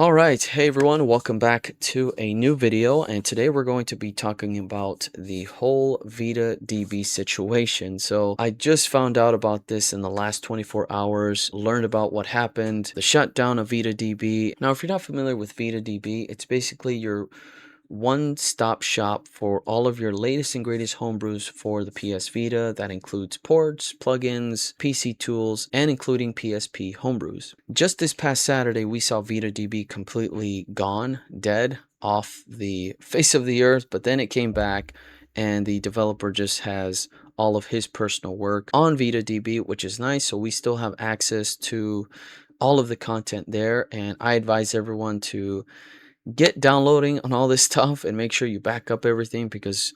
All right, hey everyone, welcome back to a new video, and today we're going to be talking about the whole VitaDB situation. So I just found out about this in the last 24 hours, learned about what happened, the shutdown of VitaDB. Now, if you're not familiar with VitaDB, it's basically your one-stop shop for all of your latest and greatest homebrews for the PS Vita. That includes ports, plugins, PC tools, and including PSP homebrews. Just this past Saturday, we saw VitaDB completely gone, dead, off the face of the earth, but then it came back and the developer just has all of his personal work on VitaDB, which is nice. So we still have access to all of the content there, and I advise everyone to get downloading on all this stuff and make sure you back up everything, because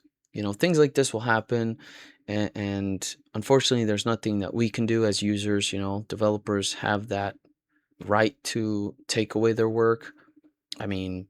things like this will happen, and unfortunately there's nothing that we can do as users. Developers have that right to take away their work. I mean,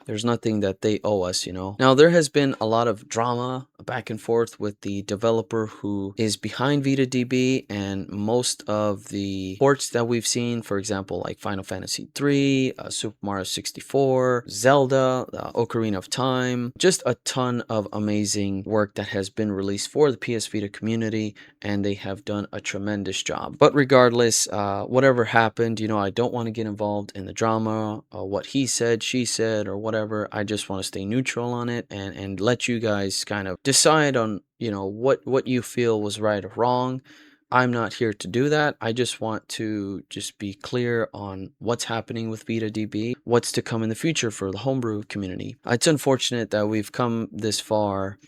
there's nothing that they owe us. Now, there has been a lot of drama back and forth with the developer who is behind VitaDB, and most of the ports that we've seen, for example, like Final Fantasy 3, Super Mario 64, Zelda, Ocarina of Time, just a ton of amazing work that has been released for the PS Vita community, and they have done a tremendous job. But regardless, whatever happened, I don't want to get involved in the drama, what he said, she said, or whatever. I just want to stay neutral on it and let you guys kind of decide on what you feel was right or wrong. I'm not here to do that. I just want to just be clear on what's happening with VitaDB, what's to come in the future for the homebrew community. It's unfortunate that we've come this far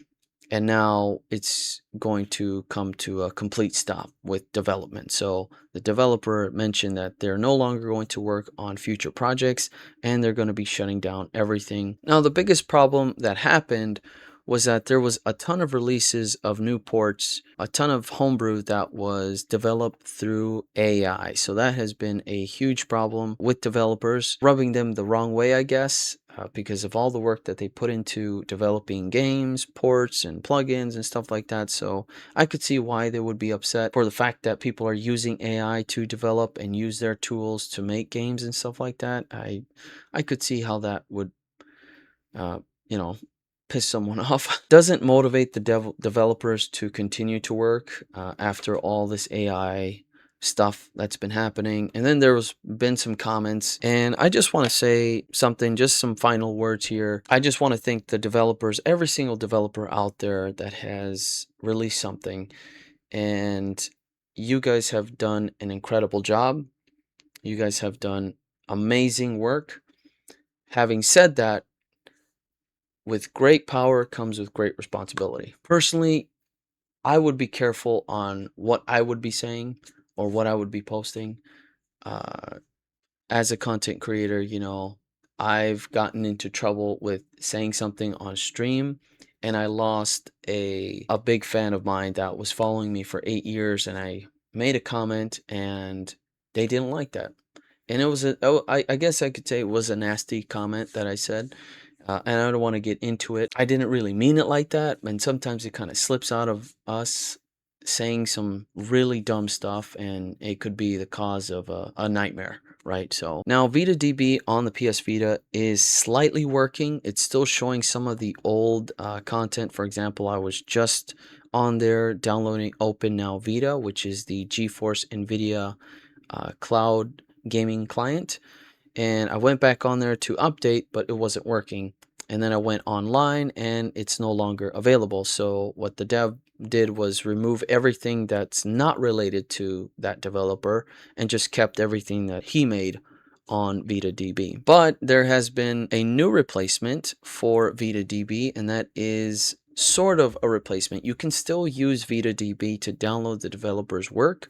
and now it's going to come to a complete stop with development. So the developer mentioned that they're no longer going to work on future projects and they're going to be shutting down everything. Now, the biggest problem that happened was that there was a ton of releases of new ports, a ton of homebrew that was developed through AI. So that has been a huge problem with developers, rubbing them the wrong way, I guess, because of all the work that they put into developing games, ports, and plugins and stuff like that. So I could see why they would be upset for the fact that people are using AI to develop and use their tools to make games and stuff like that. I could see how that would, uh, you know, piss someone off. Doesn't motivate the developers to continue to work after all this AI stuff that's been happening. And then there was been some comments, and I just want to say something, just some final words here. I just want to thank the developers, every single developer out there that has released something, and you guys have done an incredible job. You guys have done amazing work. Having said that, with great power comes with great responsibility. Personally, I would be careful on what I would be saying or what I would be posting. Uh, as a content creator, I've gotten into trouble with saying something on stream, and I lost a big fan of mine that was following me for 8 years, and I made a comment and they didn't like that. And it was I guess I could say it was a nasty comment that I said. And I don't want to get into it. I didn't really mean it like that. And sometimes it kind of slips out of us saying some really dumb stuff, and it could be the cause of a nightmare, right? So now VitaDB on the PS Vita is slightly working. It's still showing some of the old content. For example, I was just on there downloading Open Now Vita, which is the GeForce NVIDIA cloud gaming client. And I went back on there to update, but it wasn't working. And then I went online and it's no longer available. So what the dev did was remove everything that's not related to that developer and just kept everything that he made on VitaDB. But there has been a new replacement for VitaDB, and that is sort of a replacement. You can still use VitaDB to download the developer's work,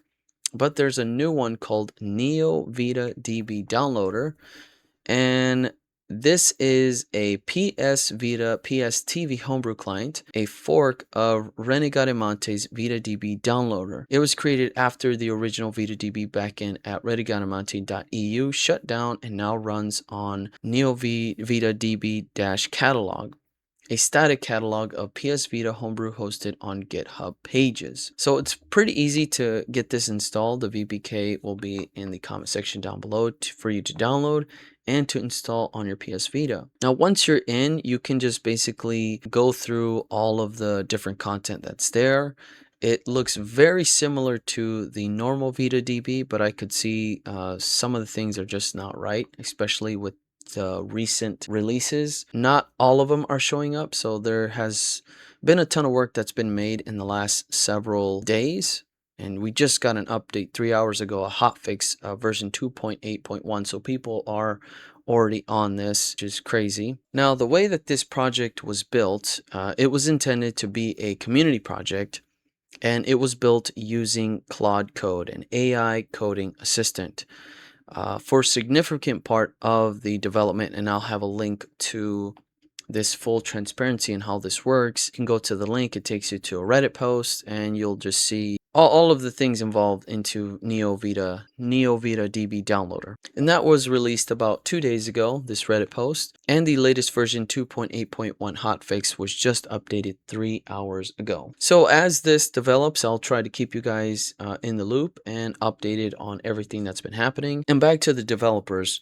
but there's a new one called Neo VitaDB Downloader, and this is a PS Vita PS TV homebrew client, a fork of Renegade VitaDB Downloader. It was created after the original VitaDB backend at renegademonte.eu shut down and now runs on Neo VitaDB-catalog. a static catalog of PS Vita homebrew hosted on GitHub pages. So it's pretty easy to get this installed. The VPK will be in the comment section down below for you to download and to install on your PS Vita. Now, once you're in, you can just basically go through all of the different content that's there. It looks very similar to the normal VitaDB, but I could see some of the things are just not right, especially with the recent releases. Not all of them are showing up, so there has been a ton of work that's been made in the last several days. And we just got an update 3 hours ago, a hotfix version 2.8.1. So people are already on this, which is crazy. Now, the way that this project was built, it was intended to be a community project, and it was built using Claude Code, an AI coding assistant. For a significant part of the development, and I'll have a link to this full transparency and how this works. You can go to the link, it takes you to a Reddit post, and you'll just see all of the things involved into Neo VitaDB downloader. And that was released about 2 days ago, this Reddit post, and the latest version 2.8.1 hotfix was just updated 3 hours ago. So as this develops, I'll try to keep you guys in the loop and updated on everything that's been happening. And back to the developers,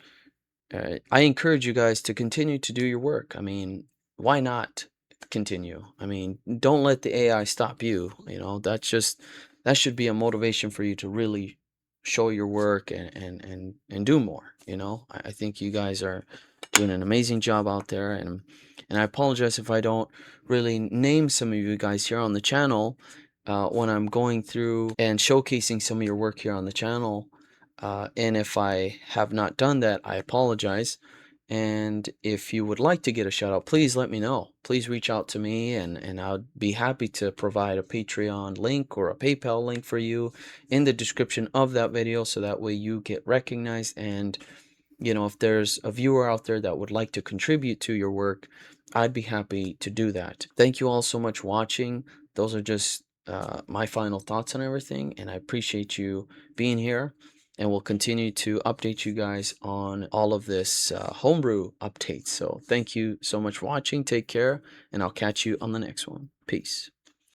I encourage you guys to continue to do your work. I mean, why not continue? I mean, don't let the AI stop you. You know, that should be a motivation for you to really show your work and do more. You know, I think you guys are doing an amazing job out there, and I apologize if I don't really name some of you guys here on the channel when I'm going through and showcasing some of your work here on the channel. And if I have not done that, I apologize. And if you would like to get a shout out, please let me know. Please reach out to me, and I'd be happy to provide a Patreon link or a PayPal link for you in the description of that video, so that way you get recognized. And you know, if there's a viewer out there that would like to contribute to your work, I'd be happy to do that. Thank you all so much for watching. Those are just my final thoughts on everything, and I appreciate you being here. And we'll continue to update you guys on all of this homebrew updates. So thank you so much for watching. Take care, and I'll catch you on the next one. Peace.